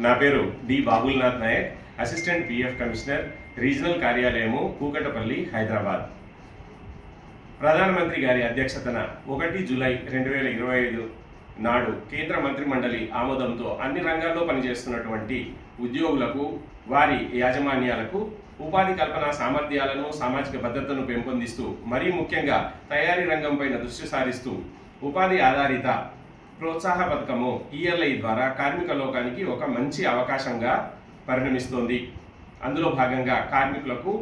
నా పేరు D Babulnath Nayak, assistant PF commissioner, regional కార్యాలయము కూకటపల్లి, హైదరాబాద్. ప్రధానమంత్రి గారి అధ్యక్షతన 1 జూలై 2025 నాడు కేంద్ర మంత్రి మండలి ఆమోదంతో అన్ని రంగాల్లో పనిచేస్తున్నటువంటి ఉద్యోగులకు, వారి యాజమాన్యాలకు ఉపాధి కల్పన సామర్థ్యాలను, సామాజిక భద్రతను పెంపొందిస్తూ, మరీ ముఖ్యంగా తయారీ రంగంపైన దృష్టి సారిస్తూ ఉపాధి ఆధారిత ప్రోత్సాహ పథకము ఈఎల్ఐ ద్వారా కార్మిక లోకానికి ఒక మంచి అవకాశంగా పరిణమిస్తోంది. అందులో భాగంగా కార్మికులకు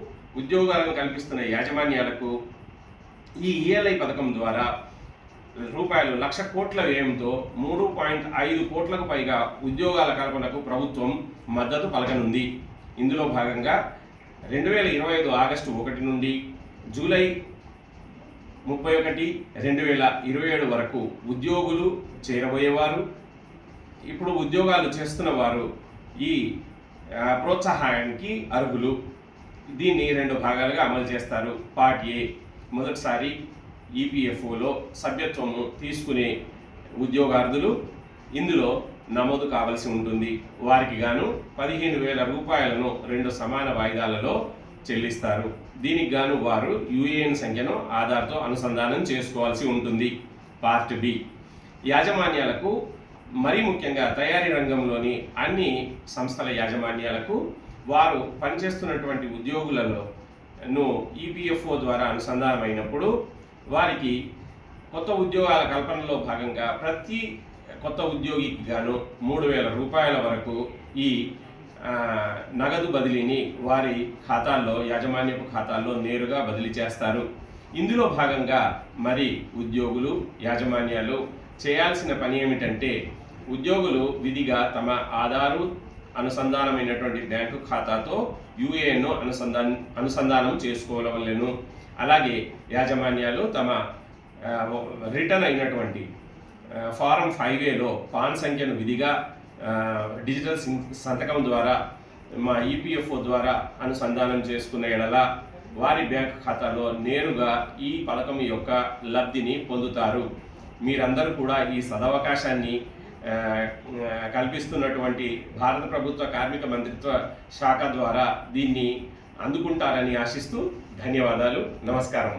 ఉద్యోగాలను కల్పిస్తున్న యాజమాన్యాలకు ఈ ఈఎల్ఐ పథకం ద్వారా రూపాయలు 1,00,000 కోట్ల వ్యయంతో 3.5 కోట్లకు పైగా ఉద్యోగాల కల్పనకు ప్రభుత్వం మద్దతు పలకనుంది. ఇందులో భాగంగా 2025 ఆగస్టు 1 నుండి జూలై 31, 2027 వరకు ఉద్యోగులు చేరబోయేవారు, ఇప్పుడు ఉద్యోగాలు చేస్తున్న వారు ఈ ప్రోత్సాహానికి అర్హులు. దీన్ని 2 భాగాలుగా అమలు చేస్తారు. పార్ట్ ఏ, మొదటిసారి ఈపీఎఫ్ఓలో సభ్యత్వము తీసుకునే ఉద్యోగార్థులు ఇందులో నమోదు కావాల్సి ఉంటుంది. వారికి గాను 15,000 రూపాయలను 2 సమాన వాయిదాలలో చెల్లిస్తారు. దీనికి గాను వారు యూఏఎన్ సంఖ్యను ఆధార్తో అనుసంధానం చేసుకోవాల్సి ఉంటుంది. పార్ట్ బి, యాజమాన్యాలకు, మరీ ముఖ్యంగా తయారీ రంగంలోని అన్ని సంస్థల యాజమాన్యాలకు వారు పనిచేస్తున్నటువంటి ఉద్యోగులను ఈపీఎఫ్ఓ ద్వారా అనుసంధానమైనప్పుడు వారికి కొత్త ఉద్యోగాల కల్పనలో భాగంగా ప్రతి కొత్త ఉద్యోగికి గాను 3,000 రూపాయల వరకు ఈ నగదు బదిలీని వారి ఖాతాల్లో, యాజమాన్యపు ఖాతాల్లో నేరుగా బదిలీ చేస్తారు. ఇందులో భాగంగా మరి ఉద్యోగులు, యాజమాన్యాలు చేయాల్సిన పని ఏమిటంటే, ఉద్యోగులు విధిగా తమ ఆధారు అనుసంధానమైనటువంటి బ్యాంకు ఖాతాతో యూఏఎన్ను అనుసంధానం చేసుకోవలెను. అలాగే యాజమాన్యాలు తమ రిటర్న్ అయినటువంటి ఫారం 5Aలో పాన్ సంఖ్యను విధిగా డిజిటల్ సంతకం ద్వారా మా ఈపీఎఫ్ఓ ద్వారా అనుసంధానం చేసుకున్న ఎడల వారి బ్యాంక్ ఖాతాలో నేరుగా ఈ పథకం యొక్క లబ్ధిని పొందుతారు. మీరందరూ కూడా ఈ సదవకాశాన్ని కల్పిస్తున్నటువంటి భారత ప్రభుత్వ కార్మిక మంత్రిత్వ శాఖ ద్వారా దీన్ని అందుకుంటారని ఆశిస్తూ ధన్యవాదాలు. నమస్కారం.